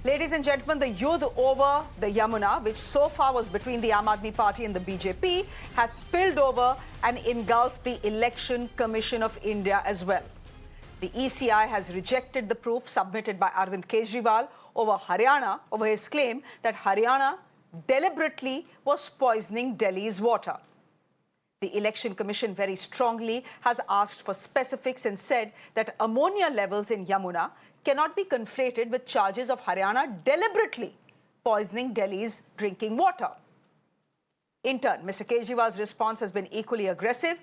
Ladies and gentlemen, the Yudh over the Yamuna, which so far was between the Aam Aadmi Party and the BJP, has spilled over and engulfed the Election Commission of India as well. The ECI has rejected the proof submitted by Arvind Kejriwal over his claim that Haryana deliberately was poisoning Delhi's water. The Election Commission very strongly has asked for specifics and said that ammonia levels in Yamuna cannot be conflated with charges of Haryana deliberately poisoning Delhi's drinking water. In turn, Mr. Kejriwal's response has been equally aggressive.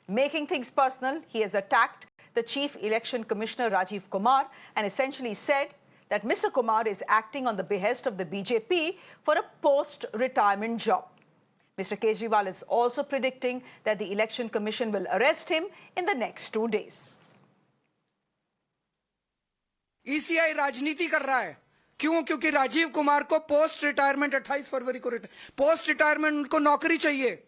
Making things personal, he has attacked the Chief Election Commissioner Rajiv Kumar and essentially said that Mr. Kumar is acting on the behest of the BJP for a post-retirement job. Mr. Kejriwal is also predicting that the Election Commission will arrest him in the next 2 days. ECI राजनीति कर रहा है। क्यों? क्योंकि राजीव कुमार को post retirement 28 फरवरी को post retirement उनको नौकरी चाहिए।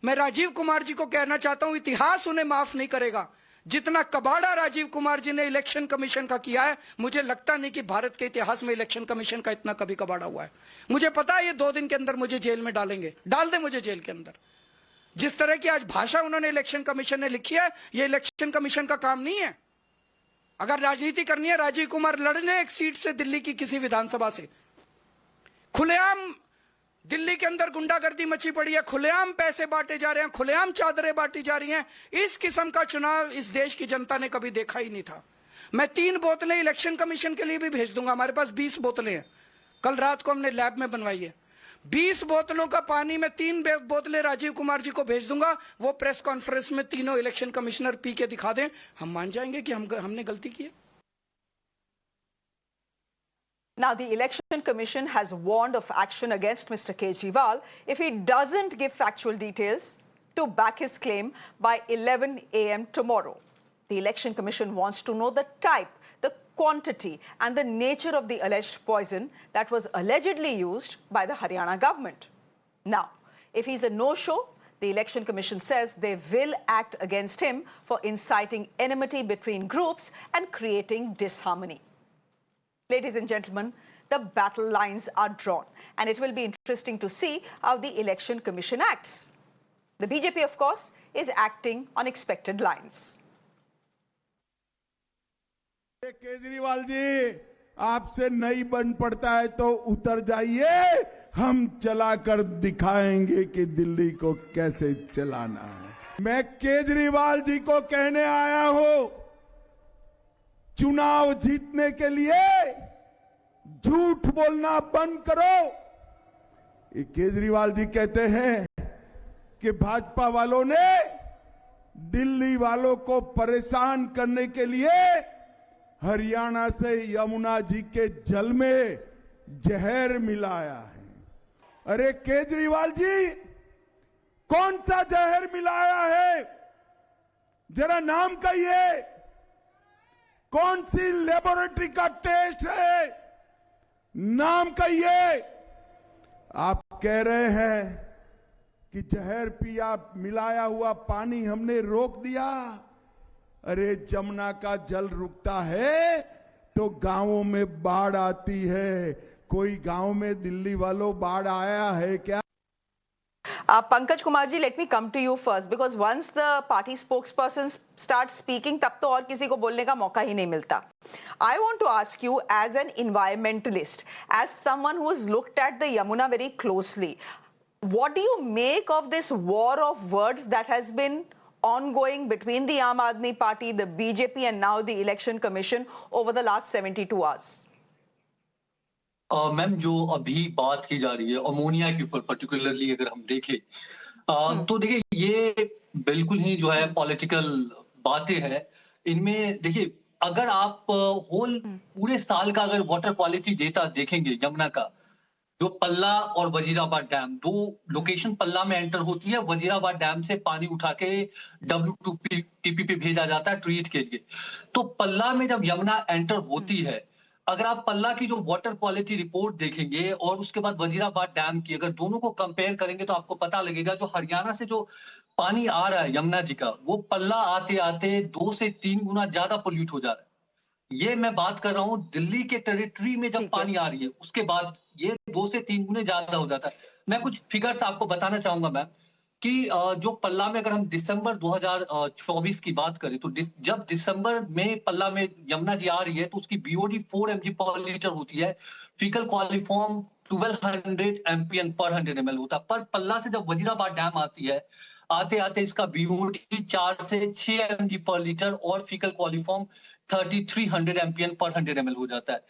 मैं राजीव कुमार जी को कहना चाहता हूं, इतिहास उन्हें माफ नहीं करेगा। जितना कबाड़ा राजीव कुमार जी ने इलेक्शन कमीशन का किया है, मुझे लगता नहीं कि भारत के इतिहास में इलेक्शन कमीशन का इतना कभी कबाड़ा हुआ है। मुझे पता है ये 2 दिन के अंदर मुझे जेल में डालेंगे, डाल दे मुझे जेल के अंदर। जिस तरह की आज भाषा उन्होंने इलेक्शन कमीशन ने लिखी है, ये इलेक्शन कमीशन का काम नहीं है। अगर राजनीति करनी है, राजीव कुमार लड़ने एक सीट से दिल्ली की किसी विधानसभा से। खुलेआम दिल्ली के अंदर गुंडागर्दी मची पड़ी है, खुलेआम पैसे बांटे जा रहे हैं, खुलेआम चादरें बांटी जा रही हैं। इस किस्म का चुनाव इस देश की जनता ने कभी देखा ही नहीं था। मैं 3 बोतलें इलेक्शन कमीशन के लिए भी भेज दूंगा। हमारे पास 20 बोतलें हैं, कल रात को हमने लैब में बनवाई है। 20 बोतलों का पानी में 3 बोतलें राजीव कुमार जी को भेज दूंगा। वो प्रेस कॉन्फ्रेंस में तीनों इलेक्शन कमिश्नर पी के दिखा दें, हम मान जाएंगे कि हमने गलती की है। Now, the Election Commission has warned of action against Mr. Kejriwal if he doesn't give factual details to back his claim by 11 a.m. tomorrow. The Election Commission wants to know the type, the quantity and the nature of the alleged poison that was allegedly used by the Haryana government. Now, if he's a no-show, the Election Commission says they will act against him for inciting enmity between groups and creating disharmony. Ladies and gentlemen, the battle lines are drawn, and it will be interesting to see how the Election Commission acts. The BJP, of course, is acting on expected lines. Kejriwal ji, आपसे नहीं बन पड़ता है तो उतर जाइए, हम चलाकर दिखाएंगे कि दिल्ली को कैसे चलाना है। मैं केजरीवाल जी को कहने आया हूं, चुनाव जीतने के लिए झूठ बोलना बंद करो। ये केजरीवाल जी कहते हैं कि भाजपा वालों ने दिल्ली वालों को परेशान करने के लिए हरियाणा से यमुना जी के जल में जहर मिलाया है। अरे केजरीवाल जी, कौन सा जहर मिलाया है? जरा नाम कहिए। कौन सी लेबोरेटरी का टेस्ट है? नाम कहिए। आप कह रहे हैं कि जहर पिया, मिलाया हुआ पानी हमने रोक दिया। अरे जमुना का जल रुकता है तो गांवों में बाढ़ आती है। कोई गांव में दिल्ली वालों बाढ़ आया है क्या? Pankaj Kumar ji, let me come to you first, because once the party spokesperson starts speaking, तब तो और किसी को बोलने का मौका ही नहीं मिलता. I want to ask you, as an environmentalist, as someone who has looked at the Yamuna very closely, what do you make of this war of words that has been ongoing between the Aam Aadmi Party, the BJP, and now the Election Commission over the last 72 hours? Ma'am, जो अभी बात की जा रही है ammonia के ऊपर particularly अगर हम देखें तो देखिए ये बिल्कुल ही जो है पॉलिटिकल बातें हैं। इनमें देखिए, अगर आप होल पूरे साल का अगर वाटर क्वालिटी डेटा देखेंगे यमुना का, जो पल्ला और वजीराबाद डैम, 2 लोकेशन पल्ला में एंटर होती है, वजीराबाद डैम से पानी उठा के WTP पे भेजा जाता है ट्रीट के लिए। तो पल्ला में जब यमुना एंटर होती है, अगर आप पल्ला की जो वाटर क्वालिटी रिपोर्ट देखेंगे और उसके बाद वजीराबाद डैम की अगर दोनों को कंपेयर करेंगे तो आपको पता लगेगा जो हरियाणा से जो पानी आ रहा है यमुना जी का, वो पल्ला आते आते 2 से 3 गुना ज्यादा पोल्यूट हो जा रहा है। ये मैं बात कर रहा हूँ दिल्ली के टेरिटरी में जब ठीक है। पानी आ रही है उसके बाद ये 2 से 3 गुने ज्यादा हो जाता है। मैं कुछ फिगर्स आपको बताना चाहूंगा मैम कि जो पल्ला में अगर हम दिसंबर 2024 की बात करें तो जब दिसंबर में पल्ला में यमुना जी आ रही है तो उसकी बीओडी 4 mg पर लीटर होती है। फीकल क्वालिफॉर्म 1200 एमपीएन पर 100 ml होता है। पर पल्ला से जब वजीराबाद डैम आती है आते आते इसका बीओडी 4 से 6 mg पर लीटर और फीकल क्वालिफॉर्म 3300 एमपीएन पर 100 ml हो जाता है।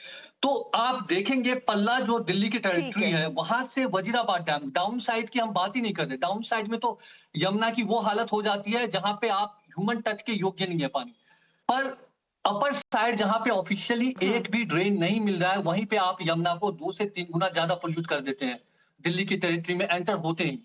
तो आप देखेंगे पल्ला जो दिल्ली की टेरिटरी है वहां से वजीराबाद डैम डाउन साइड की हम बात ही नहीं कर रहे। डाउन साइड में तो यमुना की वो हालत हो जाती है जहां पे आप ह्यूमन टच के योग्य नहीं है पानी। पर अपर साइड जहां पे ऑफिशियली एक भी ड्रेन नहीं मिल रहा है वहीं पे आप यमुना को 2 से 3 गुना ज्यादा पोल्यूट कर देते हैं दिल्ली की टेरिटरी में एंटर होते ही।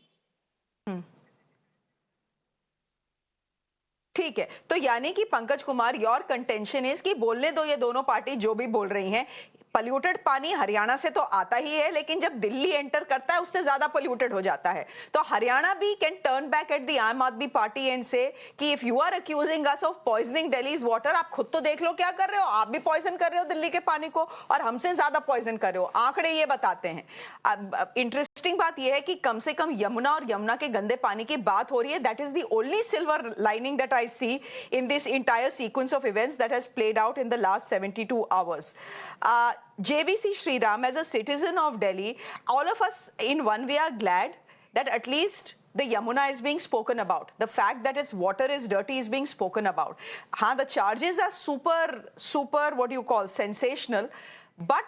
ठीक है, तो यानी कि Pankaj Kumar your contention is कि बोलने दो, ये दोनों पार्टी जो भी बोल रही हैं, पोल्यूटेड पानी हरियाणा से तो आता ही है लेकिन जब दिल्ली एंटर करता है उससे ज्यादा पोल्यूटेड हो जाता है। तो हरियाणा भी can turn back at the Aam Aadmi Party and say कि if you are accusing us of poisoning Delhi's water, आप खुद तो देख लो क्या कर रहे हो, आप भी पॉइजन कर रहे हो दिल्ली के पानी को और हमसे ज्यादा पॉइजन कर रहे हो। आंकड़े ये बताते हैं। अब इंटरेस्टिंग बात यह है कि कम से कम यमुना और यमुना के गंदे पानी की बात हो रही है। That is the only silver lining that I see in this entire sequence of events that has played out in the last 72 hours. JVC Sriram, as a citizen of Delhi, all of us in one way are glad that at least the Yamuna is being spoken about. The fact that its water is dirty is being spoken about. The charges are super, what do you call, sensational. But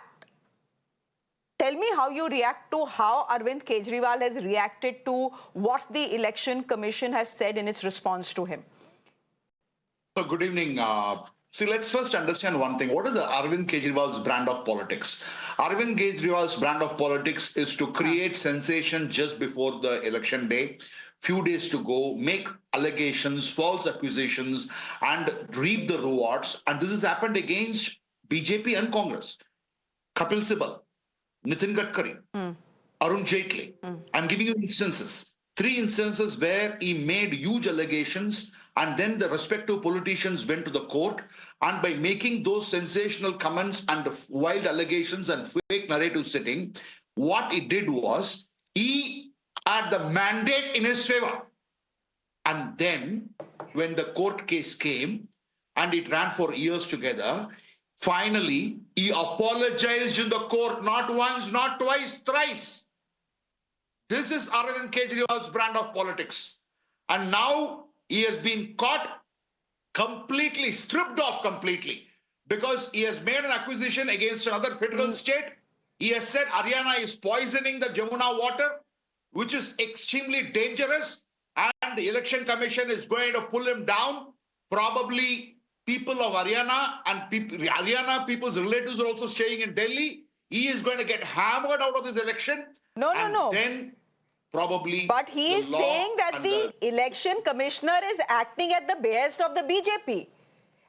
tell me how you react to how Arvind Kejriwal has reacted to what the Election Commission has said in its response to him. So good evening. See, let's first understand one thing. What is the Arvind Kejriwal's brand of politics? Arvind Kejriwal's brand of politics is to create sensation just before the election day, few days to go, make allegations, false accusations, and reap the rewards. And this has happened against BJP and Congress. Kapil Sibal, Nitin Gadkari, Arun Jaitley. I'm giving you instances. 3 instances where he made huge allegations and then the respective politicians went to the court, and by making those sensational comments and wild allegations and fake narrative setting, what he did was he had the mandate in his favor. And then when the court case came and it ran for years together, finally he apologized in the court, not once, not twice, thrice. This is Arvind Kejriwal's brand of politics. And now he has been caught completely, stripped off completely, because he has made an accusation against another federal state. He has said Haryana is poisoning the Jamuna water, which is extremely dangerous, and the Election Commission is going to pull him down. Probably people of Haryana and Haryana people's relatives are also staying in Delhi. He is going to get hammered out of this election. No. Then probably. But he is saying that the election commissioner is acting at the behest of the BJP.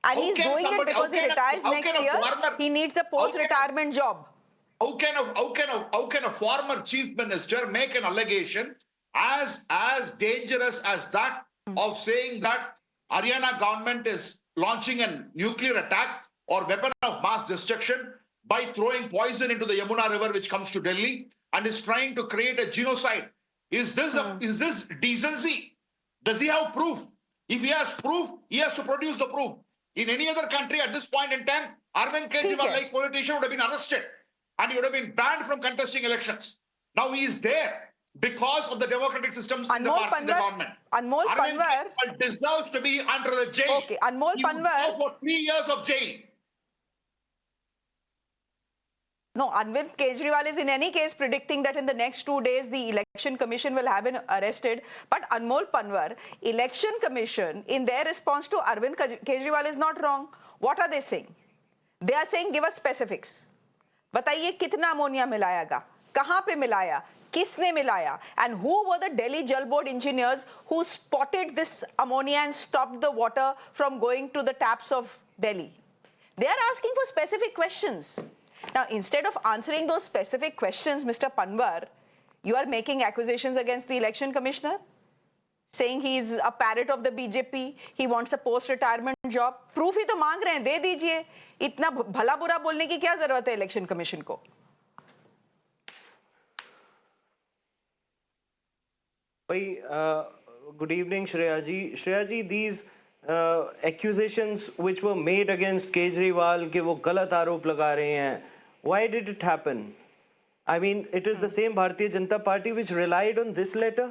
And he's doing it because he retires next year. He needs a post-retirement job. How can a former chief minister make an allegation as dangerous as that of saying that Haryana government is launching a nuclear attack or weapon of mass destruction by throwing poison into the Yamuna River, which comes to Delhi, and is trying to create a genocide? Is this decency? Does he have proof? If he has proof, he has to produce the proof. In any other country at this point in time, Arvind Kejriwal, like politician, would have been arrested and he would have been banned from contesting elections. Now he is there because of the democratic systems in the government. Anmol Arvind Panwar Kejriwal deserves to be under the jail. Okay, Anmol He would Panwar. go for 3 years of jail. No, Arvind Kejriwal is in any case predicting that in the next 2 days the Election Commission will have him arrested. But Anmol Panwar, Election Commission, in their response to Arvind Kejriwal is not wrong. What are they saying? They are saying, give us specifics. बताइए कितना ammonia मिलायागा, कहां पे मिलाया, किसने मिलाया, and who were the Delhi Jal Board engineers who spotted this ammonia and stopped the water from going to the taps of Delhi? They are asking for specific questions. Now, instead of answering those specific questions, Mr. Panwar, you are making accusations against the election commissioner? saying he is a parrot of the BJP. He wants a post-retirement job. Proof ही तो मांग रहे हैं, दे दीजिए. इतना भला बुरा बोलने की क्या जरूरत है इलेक्शन कमीशन को? Good evening, Shreya ji. Shreya ji, these accusations which were made against Kejriwal कि वो गलत आरोप लगा रहे हैं, why did it happen? I mean, it is the same Bharatiya Janata Party which relied on this letter.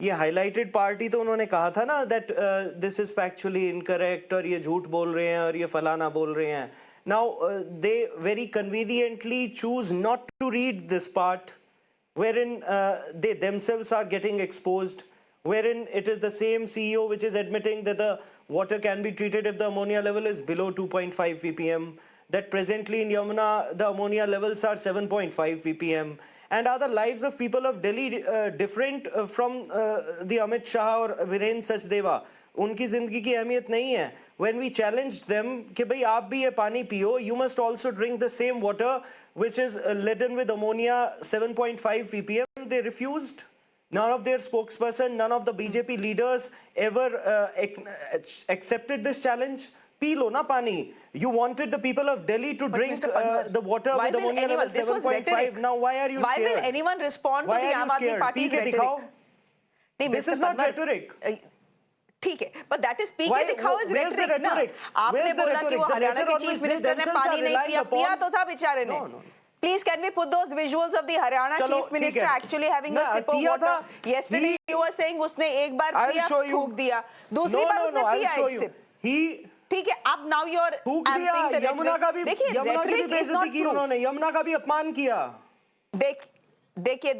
ये highlighted party तो उन्होंने कहा था ना that this is factually incorrect और ये झूठ बोल रहे हैं और ये फलाना बोल रहे हैं. Now they very conveniently choose not to read this part wherein they themselves are getting exposed, wherein it is the same CEO which is admitting that the water can be treated if the ammonia level is below 2.5 ppm, that presently in Yamuna the ammonia levels are 7.5 ppm. And are the lives of people of Delhi different from the Amit Shah or Virendra Sachdeva? उनकी जिंदगी की अहमियत नहीं है. When we challenged them कि भाई आप भी ये पानी पियो, you must also drink the same water which is laden with ammonia 7.5 ppm, they refused. None of their spokesperson, none of the BJP leaders ever accepted this challenge. Pee lo na pani. You wanted the people of Delhi to drink the water with ammonia level 7.5. Now why are you scared? Why will anyone respond to the Aam Aadmi Party's rhetoric? नहीं, This is not rhetoric. ठीक है, but that is P के दिखाओ is rhetoric ना. आपने बोला कि वो हरियाणा के चीफ मिनिस्टर ने पानी नहीं पिया, पिया तो था बेचारे ने. Please, can we put those visuals of the Haryana chief minister actually having a sip of water? Yesterday you were saying उसने एक बार पिया थूक दिया, दूसरी बार उसने पिया एक sip. ठीक है, अब now you are amping the Yamuna का भी बेइज्जती की उन्होंने, यमुना का भी अपमान किया. देखिए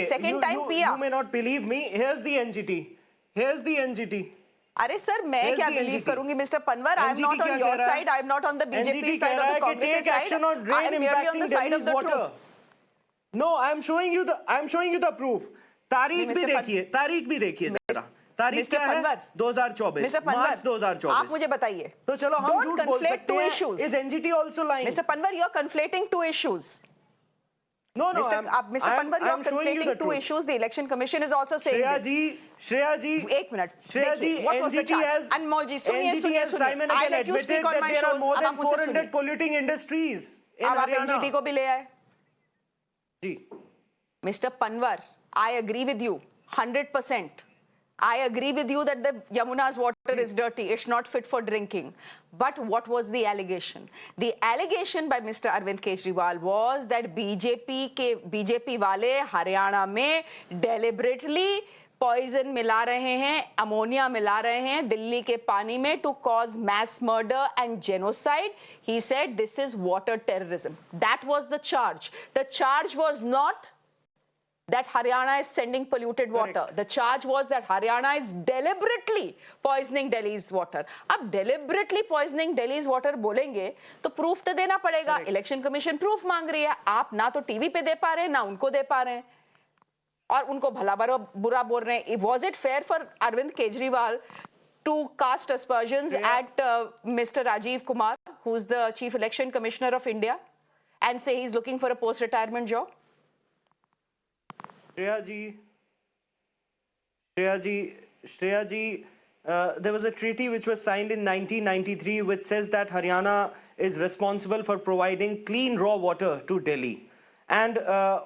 second time पिया. You may not believe me. Here's the NGT. अरे सर मैं क्या बिलीव करूंगी mister Panwar? I am not on your side, I am not on the BJP side और the Congress side, I am merely on the side of the truth. No, I am showing you the proof. तारीख भी देखिए जरा. तारीख क्या है? 2024 मार्च 2024. आप मुझे बताइए. तो चलो हम झूठ बोल सकते हैं. Is NGT also lying? Mr. Panwar, you are conflating two issues. No, Mr. Panwar, you are conflating two issues. The election commission is also saying this. Shreya ji, एक minute. what was the NGT charge? has Anmol ji, सुनिए. time and I again let you admitted speak on that my there are shows. more अब than आप मुझसे 400 सुनिए. polluting industries in अब आप Haryana. NGT को भी ले आए. जी. Mr. Panwar, I agree with you 100%. I agree with you that the Yamuna's water is dirty. It's not fit for drinking. But what was the allegation? The allegation by Mr. Arvind Kejriwal was that BJP वाले हरियाणा में deliberately poison मिला रहे हैं, ammonia मिला रहे हैं दिल्ली के पानी में to cause mass murder and genocide. He said this is water terrorism. That was the charge. The charge was not that Haryana is sending polluted water. Correct. The charge was that Haryana is deliberately poisoning Delhi's water. अब deliberately poisoning Delhi's water बोलेंगे तो proof तो देना पड़ेगा. Election Commission proof मांग रही है. आप ना तो टीवी पे दे पा रहे हैं, ना उनको दे पा रहे हैं, और उनको भला बुरा बोल रहे हैं. Was it fair for Arvind Kejriwal to cast aspersions at Mr. Rajiv Kumar, who's the Chief Election Commissioner of India, and say he's looking for a post-retirement job? Shreya ji, there was a treaty which was signed in 1993 which says that Haryana is responsible for providing clean raw water to Delhi. And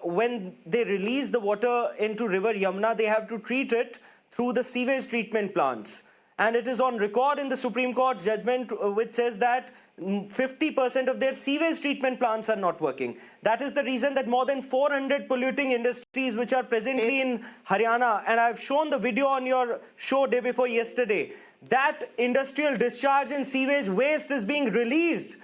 when they release the water into river Yamuna, they have to treat it through the sewage treatment plants. And it is on record in the Supreme Court judgment which says that 50% of their sewage treatment plants are not working. That is the reason that more than 400 polluting industries which are presently in Haryana, and I've shown the video on your show day before yesterday, that industrial discharge and sewage waste is being released.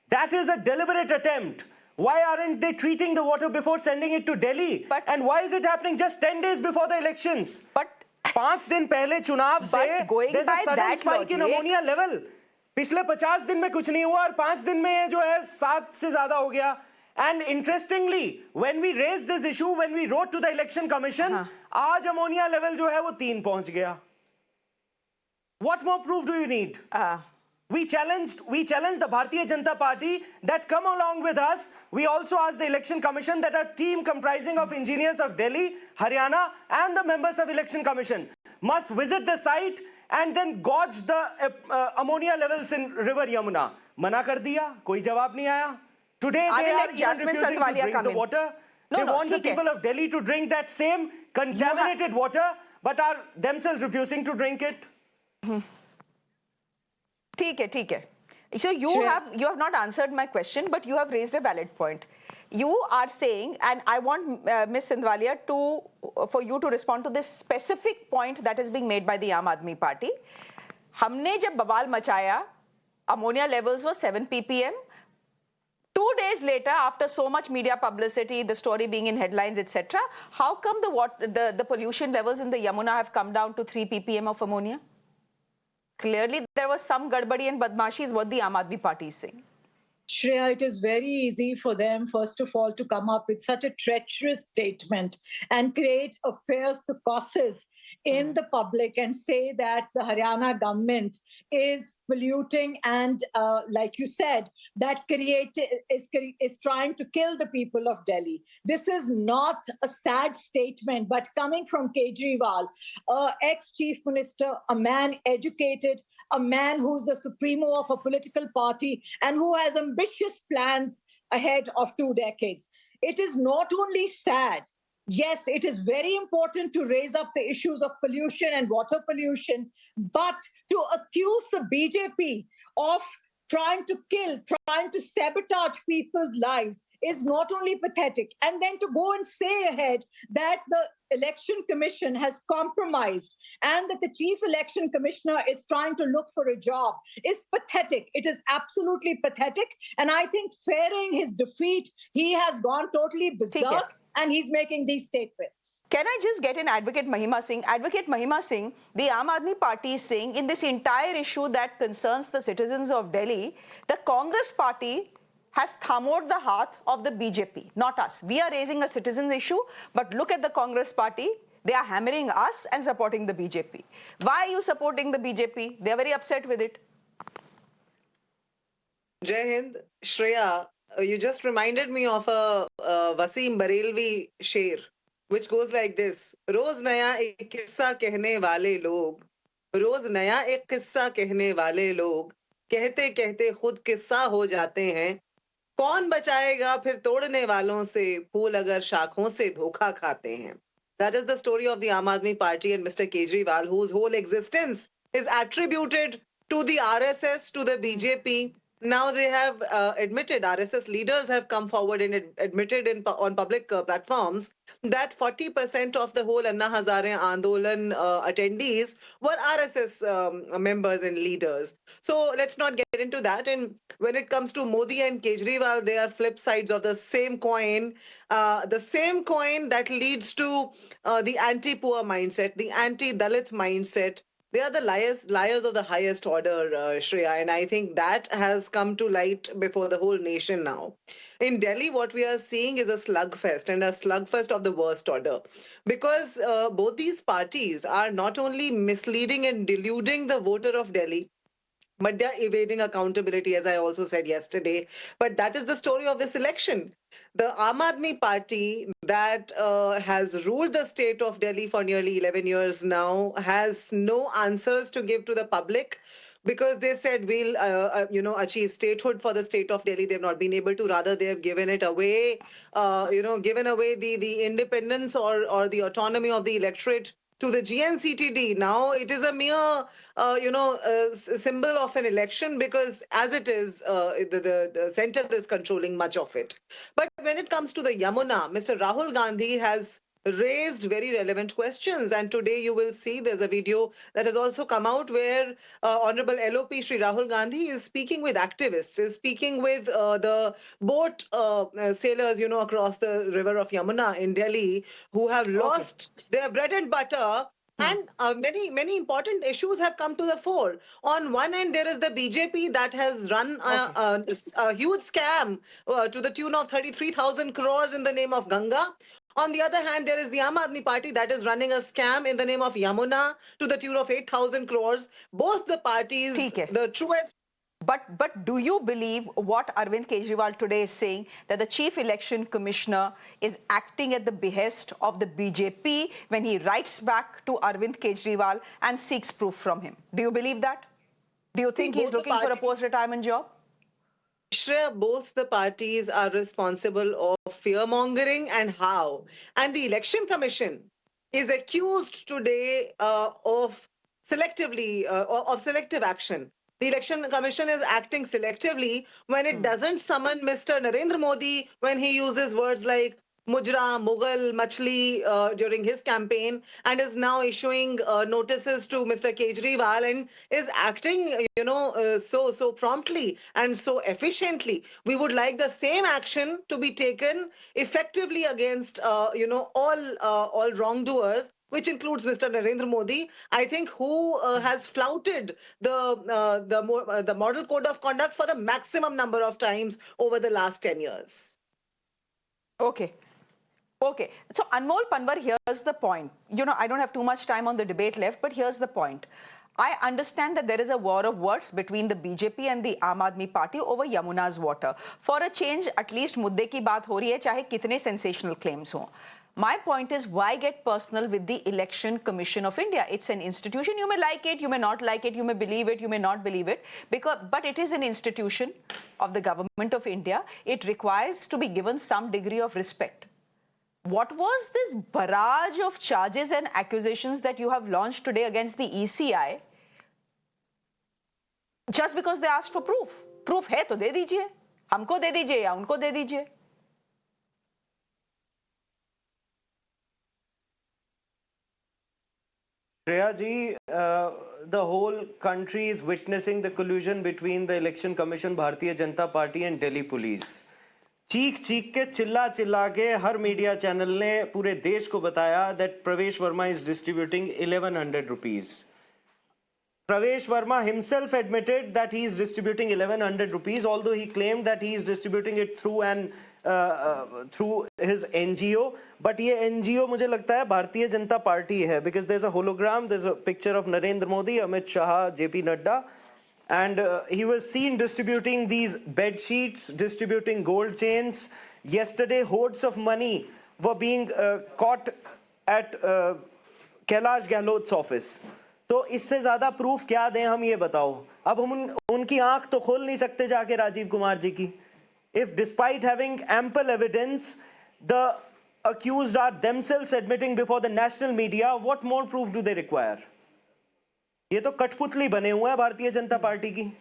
That is a deliberate attempt. Why aren't they treating the water before sending it to Delhi? And why is it happening just 10 days before the elections? But 5 दिन पहले चुनाव से there's a sudden spike in ammonia level. पिछले 50 दिन में कुछ नहीं हुआ और 5 दिन में ये जो है 7 से ज्यादा हो गया. And interestingly, when we raised this issue, when we wrote to the election commission, आज ammonia level जो है वो 3 पहुंच गया. What more proof do you need? We challenged the Bharatiya Janata Party that come along with us. We also asked the Election Commission that a team comprising of engineers of Delhi, Haryana and the members of Election Commission must visit the site and then gauge the ammonia levels in River Yamuna. Mana kar diya, koi jawab nahi aaya. Today I they will are let even Jasmine refusing to Santwalia drink come the in. water. No, They no, want the theek hai. people of Delhi to drink that same contaminated water, but are themselves refusing to drink it. ठीक है. So you have not answered my question, but you have raised a valid point. You are saying, and I want Ms. Sandwalia for you to respond to this specific point that is being made by the Aam Aadmi Party. हमने जब बवाल मचाया, ammonia levels were 7 ppm. 2 days later, after so much media publicity, the story being in headlines, etc., how come the pollution levels in the Yamuna have come down to 3 ppm of ammonia? Clearly, there was some gadbadi and badmashi is what the Aam Aadmi Party is saying. Shreya, it is very easy for them, first of all, to come up with such a treacherous statement and create a fair psychosis in the public and say that the Haryana government is polluting and, like you said, that is trying to kill the people of Delhi. This is not a sad statement, but coming from Kejriwal, ex-chief minister, a man educated, a man who's the supremo of a political party and who has ambitious plans ahead of 2 decades. It is not only sad. Yes, it is very important to raise up the issues of pollution and water pollution, but to accuse the BJP of trying to kill, trying to sabotage people's lives is not only pathetic. And then to go and say ahead that the Election Commission has compromised and that the Chief Election Commissioner is trying to look for a job is pathetic. It is absolutely pathetic. And I think fearing his defeat, he has gone totally berserk and he's making these statements. Can I just get in Advocate Mahima Singh? Advocate Mahima Singh, the Aam Aadmi Party is saying in this entire issue that concerns the citizens of Delhi, the Congress Party has thamoed the heart of the BJP, not us. We are raising a citizens issue, but look at the Congress Party. They are hammering us and supporting the BJP. Why are you supporting the BJP? They are very upset with it. Jai Hind. Shreya, you just reminded me of a Wasim Barelvi sher, which goes like this. रोज नया एक किस्सा कहने वाले लोग, रोज नया एक किस्सा कहने वाले लोग, कहते कहते खुद किस्सा हो जाते हैं. कौन बचाएगा फिर तोड़ने वालों से, फूल अगर शाखों से धोखा खाते हैं. That is the story of the Aam Aadmi Party and Mr. Kejriwal, whose whole existence is attributed to the RSS, to the BJP. Now they have admitted, RSS leaders have come forward and admitted on public platforms that 40% of the whole Anna Hazare Andolan attendees were RSS members and leaders. So let's not get into that. And when it comes to Modi and Kejriwal, they are flip sides of the same coin that leads to the anti-poor mindset, the anti-Dalit mindset. They are the liars of the highest order, Shreya, and I think that has come to light before the whole nation now. In Delhi, what we are seeing is a slugfest, and a slugfest of the worst order, because both these parties are not only misleading and deluding the voter of Delhi, but they're evading accountability, as I also said yesterday. But that is the story of this election. The Aam Aadmi Party that has ruled the state of Delhi for nearly 11 years now has no answers to give to the public, because they said we'll achieve statehood for the state of Delhi. They've not been able to. Rather, they have given it away, given away the independence or the autonomy of the electorate to the GNCTD. Now it is a mere, symbol of an election, because as it is, the center is controlling much of it. But when it comes to the Yamuna, Mr. Rahul Gandhi has raised very relevant questions. And today you will see there's a video that has also come out where Honorable LOP Shri Rahul Gandhi is speaking with activists, is speaking with the boat sailors, across the river of Yamuna in Delhi, who have lost their bread and butter. And many important issues have come to the fore. On one end, there is the BJP that has run a huge scam to the tune of 33,000 crores in the name of Ganga. On the other hand, there is the Aam Aadmi Party that is running a scam in the name of Yamuna to the tune of 8,000 crores. Both the parties, the truest But do you believe what Arvind Kejriwal today is saying, that the Chief Election Commissioner is acting at the behest of the BJP when he writes back to Arvind Kejriwal and seeks proof from him? Do you believe that? Do you think he's both the looking for a parties- post-retirement job? Shreya, both the parties are responsible of fear-mongering and how. And the Election Commission is accused today of selective action. The Election Commission is acting selectively when it doesn't summon Mr. Narendra Modi when he uses words like Mujra, Mughal, Machli during his campaign, and is now issuing notices to Mr. Kejriwal and is acting, so promptly and so efficiently. We would like the same action to be taken effectively against, all wrongdoers, which includes Mr. Narendra Modi, I think, who has flouted the model code of conduct for the maximum number of times over the last 10 years. Okay. So Anmol Panwar, here's the point. I don't have too much time on the debate left, but here's the point. I understand that there is a war of words between the BJP and the Aam Aadmi Party over Yamuna's water. For a change, at least mudde ki baat ho rahi hai, chahe kitne sensational claims ho. My point is, why get personal with the Election Commission of India? It's an institution. You may like it, you may not like it, you may believe it, you may not believe it, but it is an institution of the government of India. It requires to be given some degree of respect. What was this barrage of charges and accusations that you have launched today against the ECI just because they asked for proof? Proof है तो दे दीजिए, हमको दे दीजिए या उनको दे दीजिए. Shreya ji, the whole country is witnessing the collusion between the Election Commission, Bharatiya Janata Party and Delhi Police. चीख चीख के चिल्ला के हर मीडिया चैनल ने पूरे देश को बताया that Pravesh Verma is distributing 1100 rupees. Pravesh Verma himself admitted that he is distributing 1100 rupees, although he claimed that he is distributing it through his NGO. But ये NGO मुझे लगता है भारतीय जनता पार्टी है, because there's a hologram, there's a picture of Narendra Modi, Amit Shah, JP Nadda. And he was seen distributing these bed sheets, distributing gold chains. Yesterday, hordes of money were being caught at Kailash Gehlot's office. तो इससे ज़्यादा proof क्या दें हम, ये बताओ. अब हम उनकी आंख तो खोल नहीं सकते जाके राजीव कुमार जी की. If despite having ample evidence, the accused are themselves admitting before the national media, what more proof do they require? ये तो कठपुतली बने हुए हैं भारतीय जनता पार्टी की.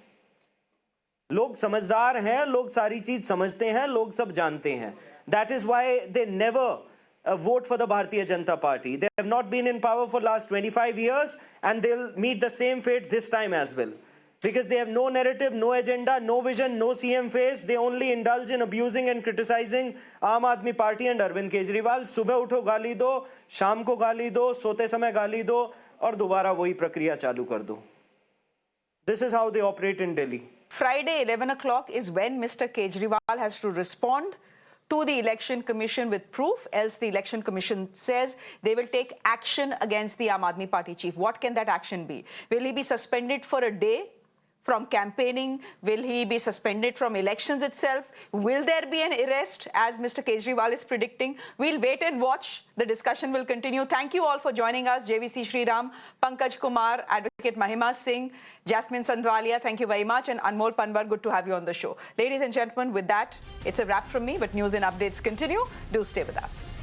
लोग समझदार हैं, लोग सारी चीज समझते हैं, लोग सब जानते हैं. That is why they never vote for the Bharatiya Janata Party. They have not been in power for last 25 years and they'll meet the same fate this time as well. Because they have no narrative, no agenda, no vision, no CM face. They only indulge in abusing and criticizing Aam Aadmi Party and Arvind Kejriwal. सुबह उठो गाली दो, शाम को गाली दो, सोते समय गाली दो, और दोबारा वही प्रक्रिया चालू कर दो. This is how they operate in Delhi. Friday, 11 o'clock is when Mr. Kejriwal has to respond to the Election Commission with proof, else the Election Commission says they will take action against the Aam Aadmi Party chief. What can that action be? Will he be suspended for a day from campaigning? Will he be suspended from elections itself? Will there be an arrest, as Mr. Kejriwal is predicting? We'll wait and watch. The discussion will continue. Thank you all for joining us. JVC Sriram, Pankaj Kumar, Advocate Mahima Singh, Jasmine Sandwalia, thank you very much. And Anmol Panwar, good to have you on the show. Ladies and gentlemen, with that, it's a wrap from me, but news and updates continue. Do stay with us.